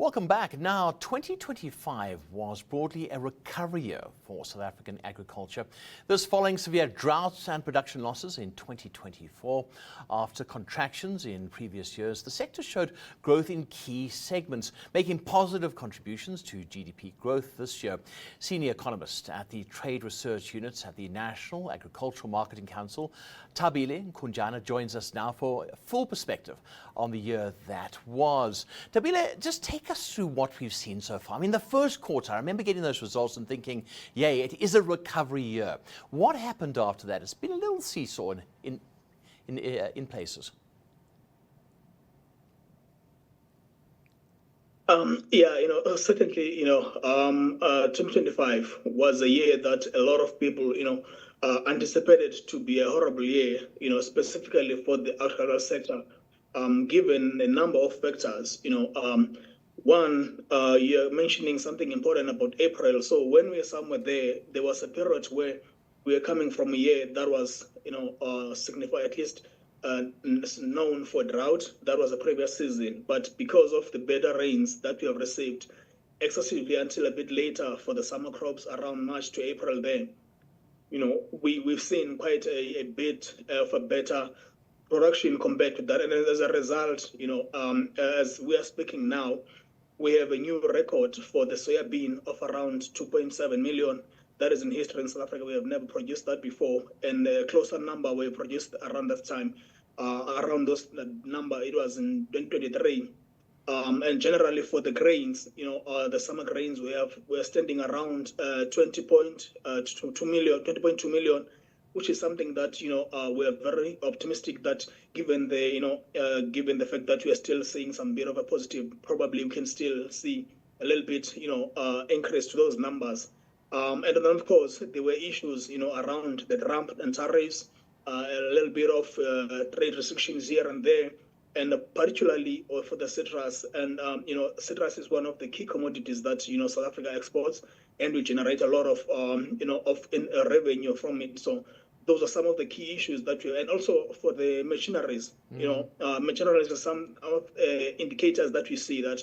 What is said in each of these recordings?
Welcome back. Now, 2025 was broadly a recovery year for South African agriculture. This following severe droughts and production losses in 2024. After contractions in previous years, the sector showed growth in key segments, making positive contributions to GDP growth this year. Senior economist at the Trade Research Unit at the National Agricultural Marketing Council, Thabile Nkunjana, joins us now for a full perspective on the year that was. Thabile, just take us through what we've seen so far. I mean, the first quarter, I remember getting those results and thinking, yay, it is a recovery year. What happened after that? It's been a little seesaw in places. Certainly, 2025 was a year that a lot of people, anticipated to be a horrible year, specifically for the agricultural sector, given a number of factors. One, you're mentioning something important about April. So when we were somewhere there was a period where we were coming from a year that was, significant, at least known for drought. That was the previous season. But because of the better rains that we have received excessively until a bit later for the summer crops around March to April there, we've seen quite a bit of a better production compared to that. And as a result, as we are speaking now, we have a new record for the soybean of around 2.7 million. That is in history in South Africa. We have never produced that before. And a closer number we produced around that time, around those number, it was in 2023. And generally for the grains, the summer grains, we're standing around 20.2 million, which is something that we're very optimistic that given the fact that we are still seeing some bit of a positive, probably we can still see a little bit increase to those numbers. And then of course there were issues around the Trump and tariffs, a little bit of trade restrictions here and there, and particularly for the citrus. And citrus is one of the key commodities that South Africa exports, and we generate a lot of revenue from it. So those are some of the key issues that and also for the machineries. Machineries are some of indicators that we see that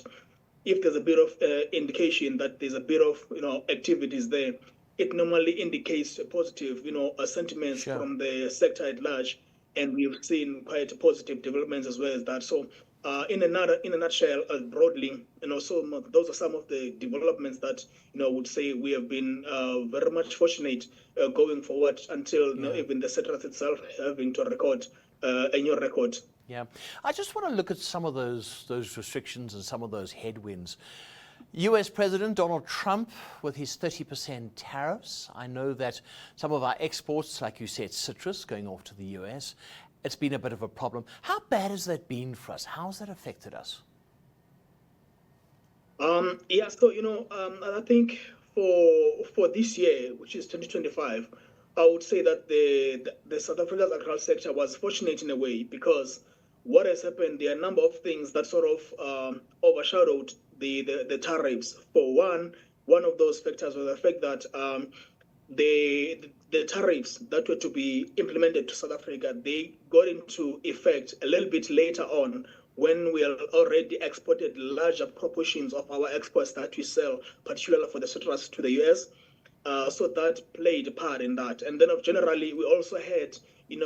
if there's a bit of indication that there's a bit of activities there, it normally indicates a positive sentiments from the sector at large. And we've seen quite positive developments as well as that. So in a nutshell, broadly, so those are some of the developments that would say we have been very much fortunate going forward until even the citrus itself having to record a new record. Yeah, I just want to look at some of those restrictions and some of those headwinds. US President Donald Trump with his 30% tariffs. I know that some of our exports, like you said, citrus going off to the US, it's been a bit of a problem. How bad has that been for us? How has that affected us? So I think for this year, which is 2025, I would say that the South African agricultural sector was fortunate in a way, because what has happened, there are a number of things that sort of overshadowed the tariffs. For one of those factors was the fact that the tariffs that were to be implemented to South Africa, they got into effect a little bit later on, when we already exported larger proportions of our exports that we sell, particularly for the citrus, to the US. So that played a part in that. And then generally, we also had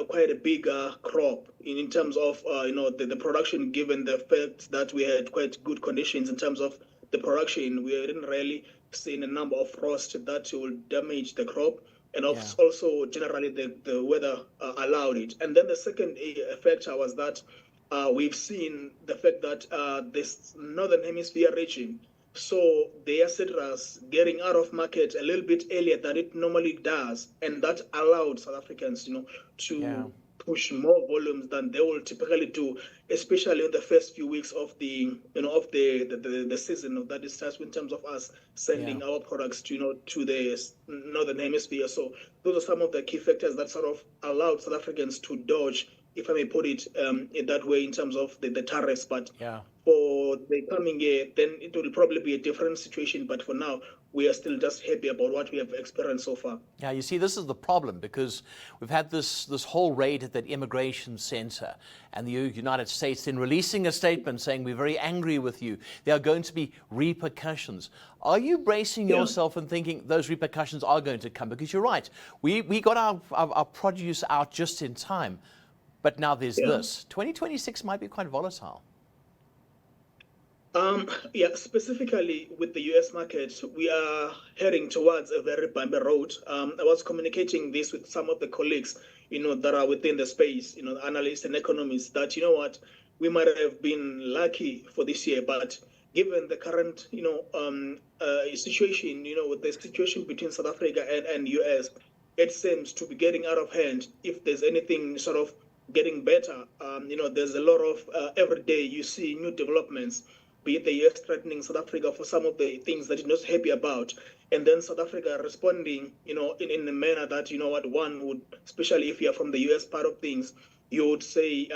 quite a bigger crop in terms of the production, given the fact that we had quite good conditions in terms of the production. We didn't really see a number of frost that will damage the crop, and also generally the weather allowed it. And then the second factor was that we've seen the fact that this northern hemisphere region, so their citrus getting out of market a little bit earlier than it normally does, and that allowed South Africans, to push more volumes than they will typically do, especially in the first few weeks of the season that it starts in terms of us sending our products to the northern hemisphere. So those are some of the key factors that sort of allowed South Africans to dodge, if I may put it in that way, in terms of the tariffs. But for the coming year, then it will probably be a different situation. But for now, we are still just happy about what we have experienced so far. Yeah, you see, this is the problem, because we've had this whole raid at that immigration center, and the United States then releasing a statement saying, we're very angry with you. There are going to be repercussions. Are you bracing yourself and thinking those repercussions are going to come? Because you're right, we got our produce out just in time, but now there's this. 2026 might be quite volatile. Specifically with the US market, we are heading towards a very bumpy road. I was communicating this with some of the colleagues, that are within the space, analysts and economists, that, we might have been lucky for this year, but given the current, situation, with the situation between South Africa and US, it seems to be getting out of hand. If there's anything sort of getting better, there's a lot of, every day you see new developments, be it the US threatening South Africa for some of the things that you're not happy about, and then South Africa responding, in a manner that, one would, especially if you're from the US part of things, you would say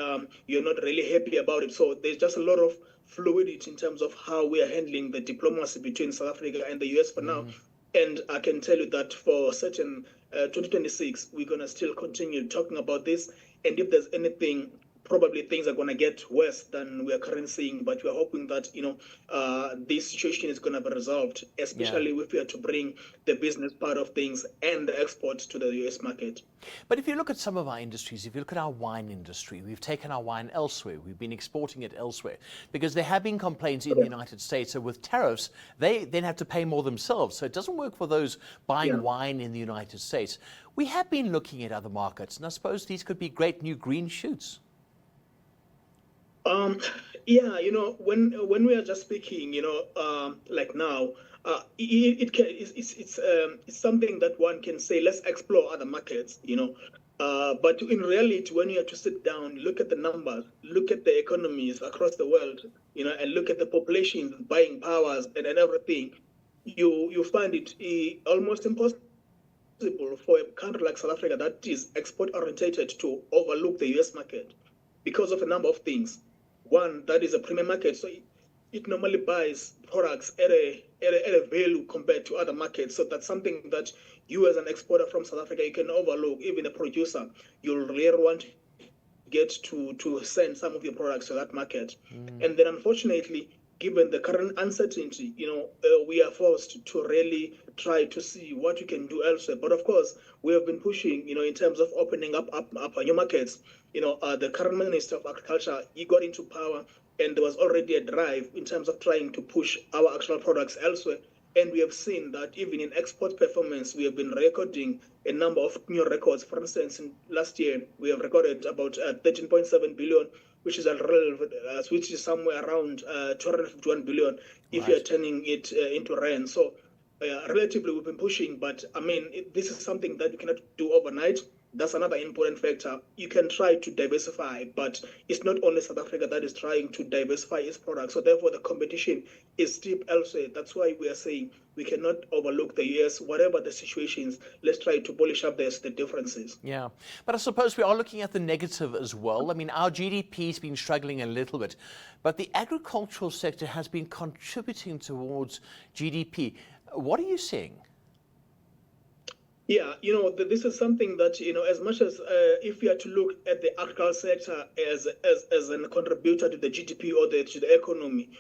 you're not really happy about it. So there's just a lot of fluidity in terms of how we are handling the diplomacy between South Africa and the US for now. And I can tell you that for certain 2026, we're going to still continue talking about this. And if there's anything, probably things are going to get worse than we are currently seeing, but we're hoping that, this situation is going to be resolved, especially if we are to bring the business part of things and the exports to the US market. But if you look at some of our industries, if you look at our wine industry, we've taken our wine elsewhere. We've been exporting it elsewhere because there have been complaints in the United States. So with tariffs, they then have to pay more themselves. So it doesn't work for those buying wine in the United States. We have been looking at other markets, and I suppose these could be great new green shoots. When we are just speaking, like now, it's something that one can say, let's explore other markets, but in reality, when you have to sit down, look at the numbers, look at the economies across the world, and look at the population, buying powers and everything, you find it almost impossible for a country like South Africa that is export orientated to overlook the US market because of a number of things. One, that is a premium market, so it normally buys products at a value compared to other markets. So that's something that you as an exporter from South Africa, you can overlook. Even a producer, you'll really want to get to send some of your products to that market. And then unfortunately, given the current uncertainty, we are forced to really try to see what we can do elsewhere. But of course, we have been pushing, in terms of opening up new markets. The current Minister of Agriculture, he got into power, and there was already a drive in terms of trying to push our actual products elsewhere. And we have seen that even in export performance, we have been recording a number of new records. For instance, last year, we have recorded about 13.7 billion, which is somewhere around 251 billion if you're turning it into rand. So relatively, we've been pushing, but I mean, this is something that you cannot do overnight. That's another important factor. You can try to diversify, but it's not only South Africa that is trying to diversify its products. So therefore, the competition is steep elsewhere. That's why we are saying we cannot overlook the US, whatever the situations. Let's try to polish up the differences. Yeah, but I suppose we are looking at the negative as well. I mean, our GDP has been struggling a little bit, but the agricultural sector has been contributing towards GDP. What are you seeing? Yeah, this is something that, as much as if you are to look at the agricultural sector as a contributor to the GDP or to the economy,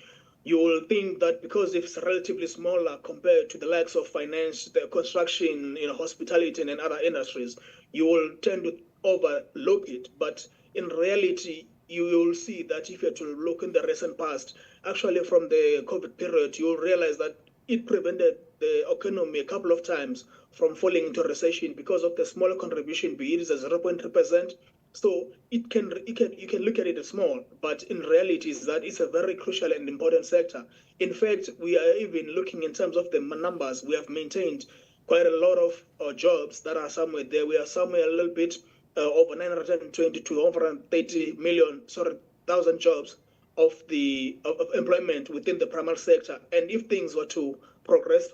you will think that because it's relatively smaller compared to the likes of finance, the construction, hospitality and other industries, you will tend to overlook it. But in reality, you will see that if you are to look in the recent past, actually from the COVID period, you will realize that it prevented the economy a couple of times from falling into recession because of the smaller contribution, be it as 0.3%. So you can look at it as small, but in reality is that it's a very crucial and important sector. In fact, we are even looking in terms of the numbers. We have maintained quite a lot of jobs that are somewhere there. We are somewhere a little bit over 920 to over 30 million, thousand jobs of employment within the primary sector. And if things were to progress,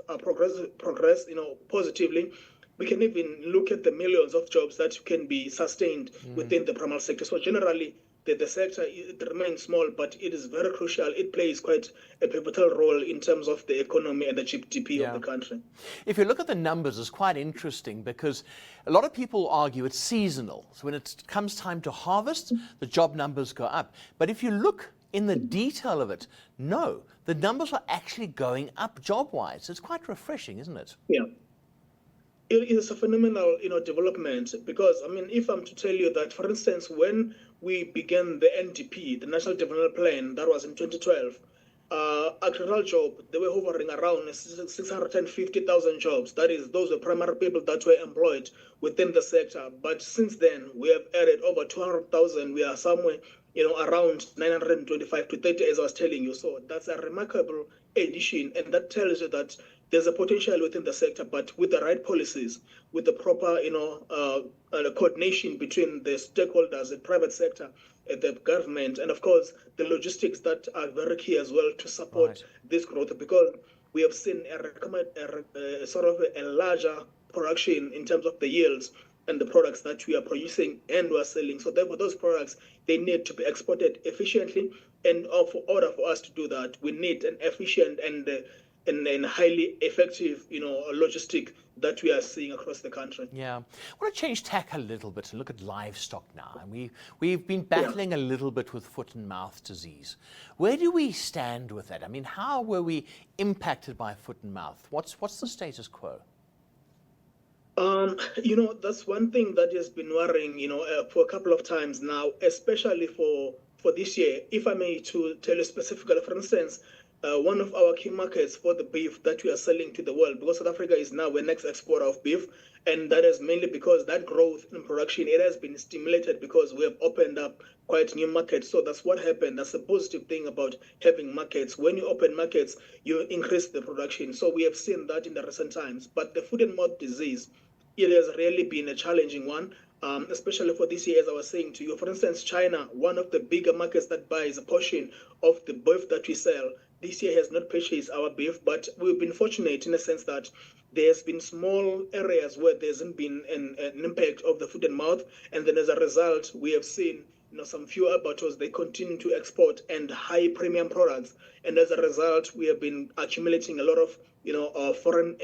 positively, we can even look at the millions of jobs that can be sustained within the primary sector. So generally, the sector, it remains small, but it is very crucial. It plays quite a pivotal role in terms of the economy and the GDP of the country. If you look at the numbers, it's quite interesting because a lot of people argue it's seasonal. So when it comes time to harvest, the job numbers go up. But if you look in the detail of it, no, the numbers are actually going up job-wise. It's quite refreshing, isn't it? Yeah. It is a phenomenal, development because, I mean, if I'm to tell you that, for instance, when we began the NDP, the National Development Plan, that was in 2012, agricultural jobs, they were hovering around 650,000 jobs. That is, those were primary people that were employed within the sector. But since then, we have added over 200,000. We are somewhere, around 925 to 30, as I was telling you. So that's a remarkable addition, and that tells you that there's a potential within the sector, but with the right policies, with the proper, coordination between the stakeholders, the private sector, the government, and of course the logistics that are very key as well to support this growth, because we have seen a sort of a larger production in terms of the yields and the products that we are producing and we are selling. So therefore, those products, they need to be exported efficiently, and for order for us to do that, we need an efficient and highly effective, logistic that we are seeing across the country. Yeah. I want to change tack a little bit and look at livestock now. And we've been battling a little bit with foot and mouth disease. Where do we stand with that? I mean, how were we impacted by foot and mouth? What's the status quo? That's one thing that has been worrying, for a couple of times now, especially for this year. If I may to tell you specifically, for instance, one of our key markets for the beef that we are selling to the world, because South Africa is now the next exporter of beef, and that is mainly because that growth in production, it has been stimulated because we have opened up quite new markets. So that's what happened. That's a positive thing about having markets. When you open markets, you increase the production. So we have seen that in the recent times. But the foot and mouth disease, it has really been a challenging one. Especially for this year, as I was saying to you. For instance, China, one of the bigger markets that buys a portion of the beef that we sell, this year has not purchased our beef, but we've been fortunate in a sense that there's been small areas where there hasn't been an impact of the foot and mouth, and then as a result, we have seen some few abattoirs, they continue to export and high premium products, and as a result, we have been accumulating a lot of foreign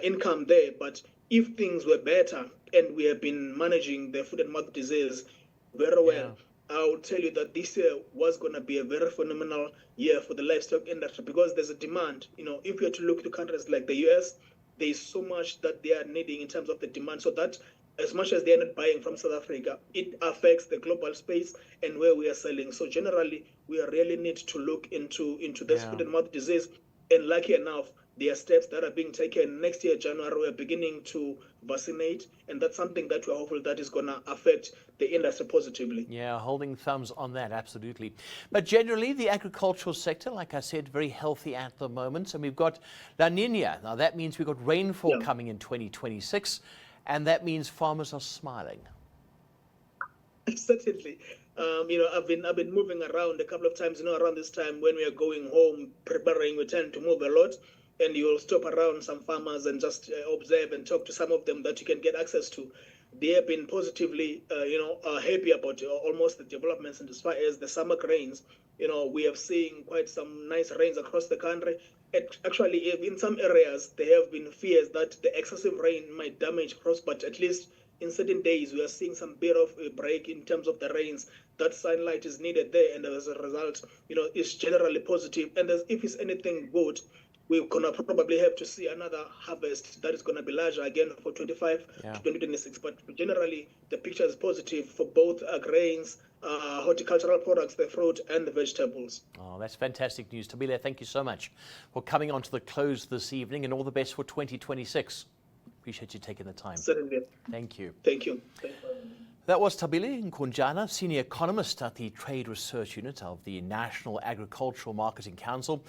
income there. But if things were better and we have been managing the foot and mouth disease very well, I will tell you that this year was going to be a very phenomenal year for the livestock industry, because there's a demand. If you're to look to countries like the US, there's so much that they are needing in terms of the demand, so that as much as they are not buying from South Africa, it affects the global space and where we are selling. So generally, we really need to look into this foot and mouth disease. And lucky enough, there are steps that are being taken. Next year, January, we're beginning to vaccinate, and that's something that we're hopeful that is going to affect the industry positively. Yeah, holding thumbs on that, absolutely. But generally, the agricultural sector, like I said, very healthy at the moment. And we've got La Nina. Now, that means we've got rainfall coming in 2026, and that means farmers are smiling. Certainly. I've been moving around a couple of times, around this time when we are going home, preparing, we tend to move a lot. And you'll stop around some farmers and just observe and talk to some of them that you can get access to. They have been positively, happy about almost the developments. And as far as the summer rains, we have seen quite some nice rains across the country. Actually, in some areas, there have been fears that the excessive rain might damage crops, but at least in certain days, we are seeing some bit of a break in terms of the rains. That sunlight is needed there, and as a result, it's generally positive. And if it's anything good, we're going to probably have to see another harvest that is going to be larger again for 25 to 2026. But generally, the picture is positive for both grains, horticultural products, the fruit, and the vegetables. Oh, that's fantastic news. Thabile, thank you so much for coming on to the close this evening, and all the best for 2026. Appreciate you taking the time. Certainly. Thank you. Thank you. That was Thabile Nkunjana, Senior Economist at the Trade Research Unit of the National Agricultural Marketing Council.